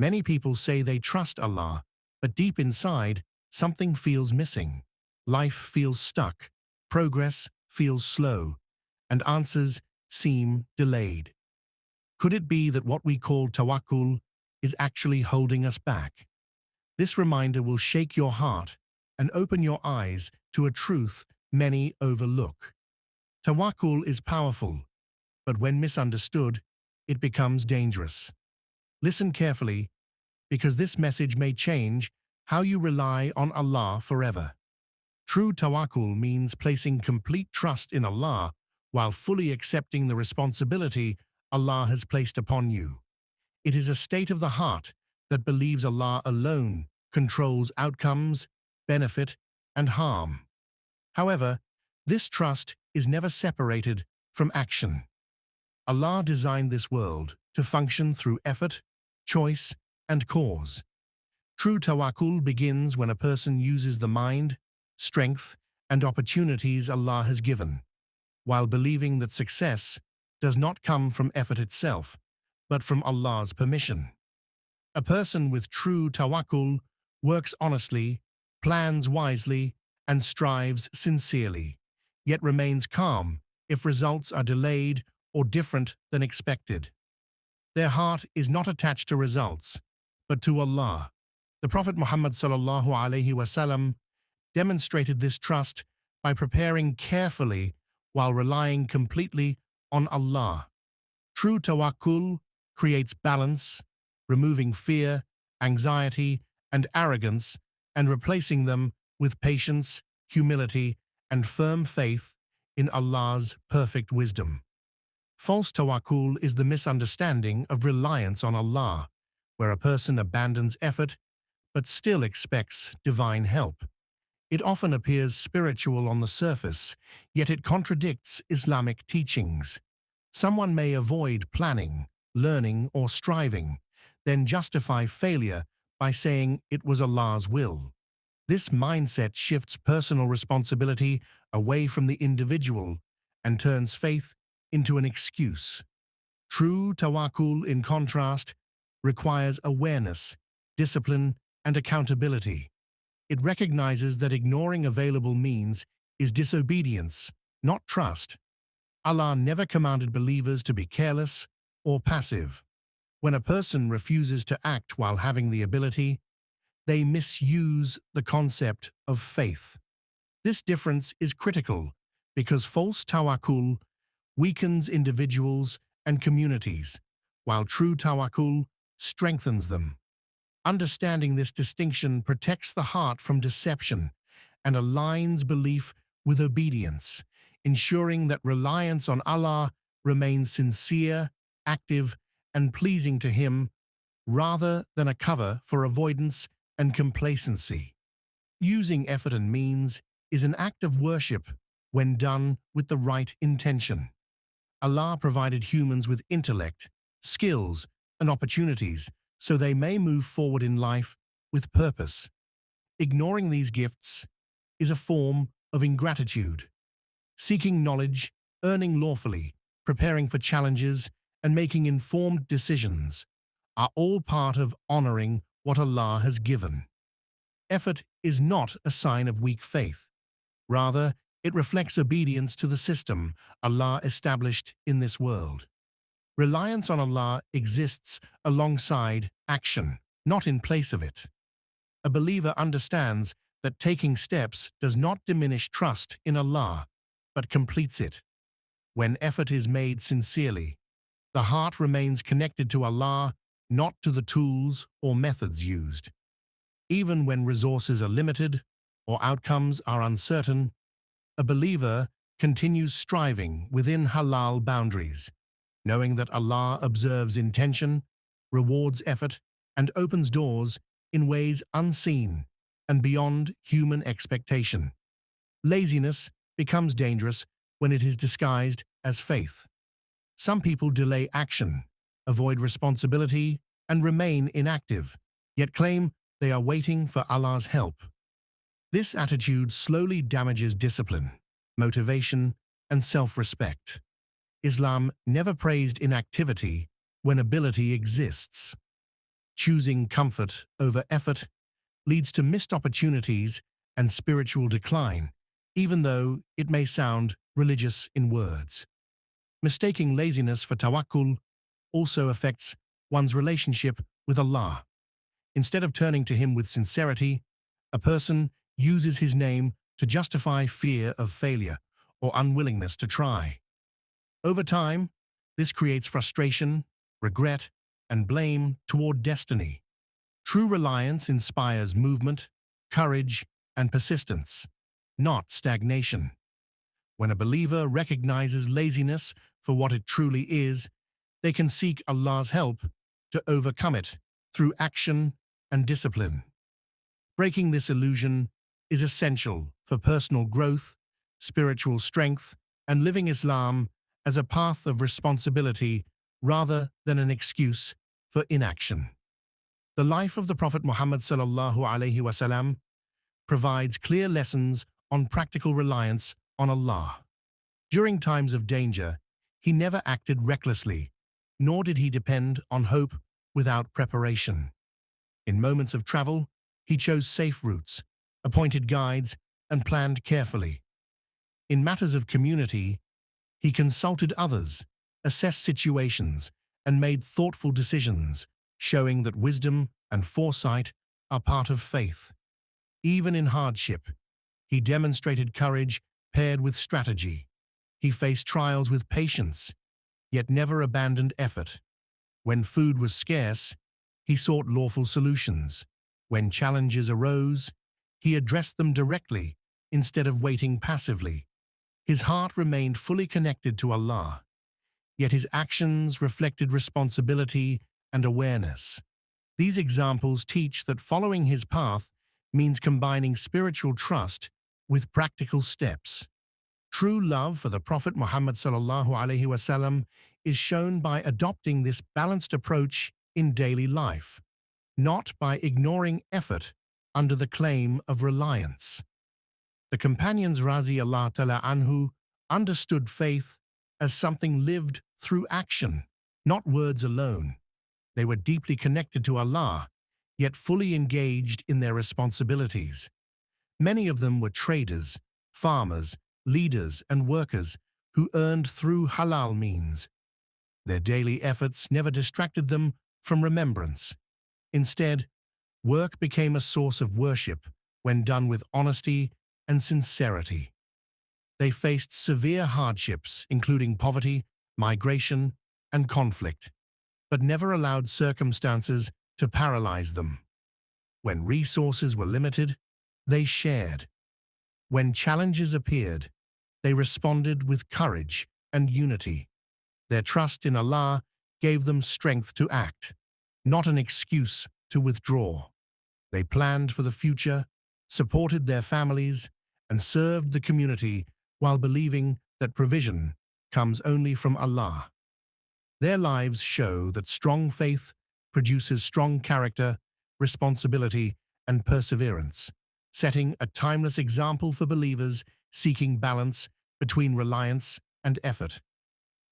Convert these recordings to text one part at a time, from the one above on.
Many people say they trust Allah, but deep inside, something feels missing. Life feels stuck, progress feels slow, and answers seem delayed. Could it be that what we call tawakkul is actually holding us back? This reminder will shake your heart and open your eyes to a truth many overlook. Tawakkul is powerful, but when misunderstood, it becomes dangerous. Listen carefully, because this message may change how you rely on Allah forever. True tawakkul means placing complete trust in Allah while fully accepting the responsibility Allah has placed upon you. It is a state of the heart that believes Allah alone controls outcomes, benefit, and harm. However, this trust is never separated from action. Allah designed this world to function through effort, choice, and cause. True tawakkul begins when a person uses the mind, strength, and opportunities Allah has given, while believing that success does not come from effort itself, but from Allah's permission. A person with true tawakkul works honestly, plans wisely, and strives sincerely, yet remains calm if results are delayed or different than expected. Their heart is not attached to results, but to Allah. The Prophet Muhammad ﷺ demonstrated this trust by preparing carefully while relying completely on Allah. True tawakkul creates balance, removing fear, anxiety, and arrogance, and replacing them with patience, humility, and firm faith in Allah's perfect wisdom. False tawakkul is the misunderstanding of reliance on Allah, where a person abandons effort but still expects divine help. It often appears spiritual on the surface, yet it contradicts Islamic teachings. Someone may avoid planning, learning, or striving, then justify failure by saying it was Allah's will. This mindset shifts personal responsibility away from the individual and turns faith into an excuse. True tawakkul, in contrast, requires awareness, discipline, and accountability. It recognizes that ignoring available means is disobedience, not trust. Allah never commanded believers to be careless or passive. When a person refuses to act while having the ability, they misuse the concept of faith. This difference is critical because false tawakkul weakens individuals and communities, while true tawakkul strengthens them. Understanding this distinction protects the heart from deception and aligns belief with obedience, ensuring that reliance on Allah remains sincere, active, and pleasing to Him, rather than a cover for avoidance and complacency. Using effort and means is an act of worship when done with the right intention. Allah provided humans with intellect, skills, and opportunities so they may move forward in life with purpose. Ignoring these gifts is a form of ingratitude. Seeking knowledge, earning lawfully, preparing for challenges, and making informed decisions are all part of honoring what Allah has given. Effort is not a sign of weak faith. Rather, it reflects obedience to the system Allah established in this world. Reliance on Allah exists alongside action, not in place of it. A believer understands that taking steps does not diminish trust in Allah, but completes it. When effort is made sincerely, the heart remains connected to Allah, not to the tools or methods used. Even when resources are limited or outcomes are uncertain, a believer continues striving within halal boundaries, knowing that Allah observes intention, rewards effort, and opens doors in ways unseen and beyond human expectation. Laziness becomes dangerous when it is disguised as faith. Some people delay action, avoid responsibility, and remain inactive, yet claim they are waiting for Allah's help. This attitude slowly damages discipline, motivation, and self-respect. Islam never praised inactivity when ability exists. Choosing comfort over effort leads to missed opportunities and spiritual decline, even though it may sound religious in words. Mistaking laziness for tawakkul also affects one's relationship with Allah. Instead of turning to Him with sincerity, a person uses His name to justify fear of failure or unwillingness to try. Over time, this creates frustration, regret, and blame toward destiny. True reliance inspires movement, courage, and persistence, not stagnation. When a believer recognizes laziness for what it truly is, they can seek Allah's help to overcome it through action and discipline. Breaking this illusion is essential for personal growth, spiritual strength, and living Islam as a path of responsibility rather than an excuse for inaction. The life of the Prophet Muhammad sallallahu alaihi wasallam provides clear lessons on practical reliance on Allah. During times of danger, he never acted recklessly, nor did he depend on hope without preparation. In moments of travel, he chose safe routes, appointed guides, and planned carefully. In matters of community, he consulted others, assessed situations, and made thoughtful decisions, showing that wisdom and foresight are part of faith. Even in hardship, he demonstrated courage paired with strategy. He faced trials with patience, yet never abandoned effort. When food was scarce, he sought lawful solutions. When challenges arose, he addressed them directly instead of waiting passively. His heart remained fully connected to Allah, yet his actions reflected responsibility and awareness. These examples teach that following his path means combining spiritual trust with practical steps. True love for the Prophet Muhammad sallallahu alaihi wasallam is shown by adopting this balanced approach in daily life, not by ignoring effort under the claim of reliance. The companions Razi Allah Ta'ala Anhu understood faith as something lived through action, not words alone. They were deeply connected to Allah, yet fully engaged in their responsibilities. Many of them were traders, farmers, leaders, and workers who earned through halal means. Their daily efforts never distracted them from remembrance. Instead, work became a source of worship when done with honesty and sincerity. They faced severe hardships, including poverty, migration, and conflict, but never allowed circumstances to paralyze them. When resources were limited, they shared. When challenges appeared, they responded with courage and unity. Their trust in Allah gave them strength to act, not an excuse to withdraw. They planned for the future, supported their families, and served the community while believing that provision comes only from Allah. Their lives show that strong faith produces strong character, responsibility, and perseverance, setting a timeless example for believers seeking balance between reliance and effort.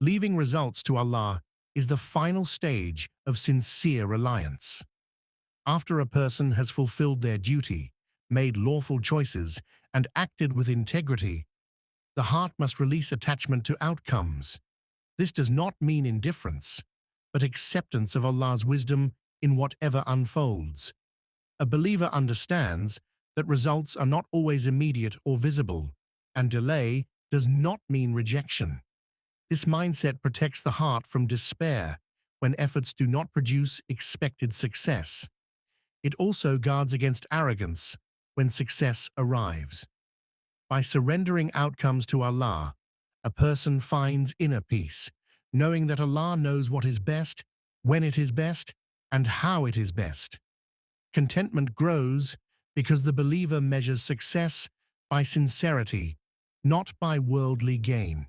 Leaving results to Allah is the final stage of sincere reliance. After a person has fulfilled their duty, made lawful choices, and acted with integrity, the heart must release attachment to outcomes. This does not mean indifference, but acceptance of Allah's wisdom in whatever unfolds. A believer understands that results are not always immediate or visible, and delay does not mean rejection. This mindset protects the heart from despair when efforts do not produce expected success. It also guards against arrogance when success arrives. By surrendering outcomes to Allah, a person finds inner peace, knowing that Allah knows what is best, when it is best, and how it is best. Contentment grows because the believer measures success by sincerity, not by worldly gain.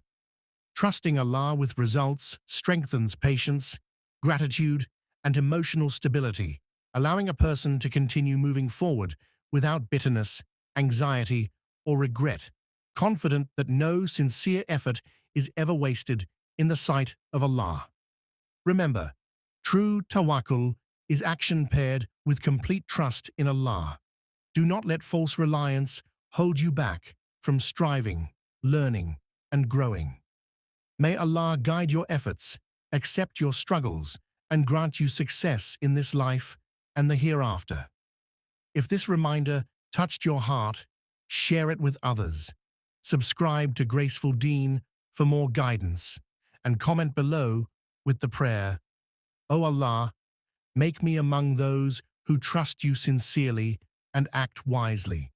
Trusting Allah with results strengthens patience, gratitude, and emotional stability, allowing a person to continue moving forward without bitterness, anxiety, or regret, confident that no sincere effort is ever wasted in the sight of Allah. Remember, true tawakkul is action paired with complete trust in Allah. Do not let false reliance hold you back from striving, learning, and growing. May Allah guide your efforts, accept your struggles, and grant you success in this life and the hereafter. If this reminder touched your heart, share it with others. Subscribe to Graceful Deen for more guidance, and comment below with the prayer, O Allah, make me among those who trust you sincerely and act wisely.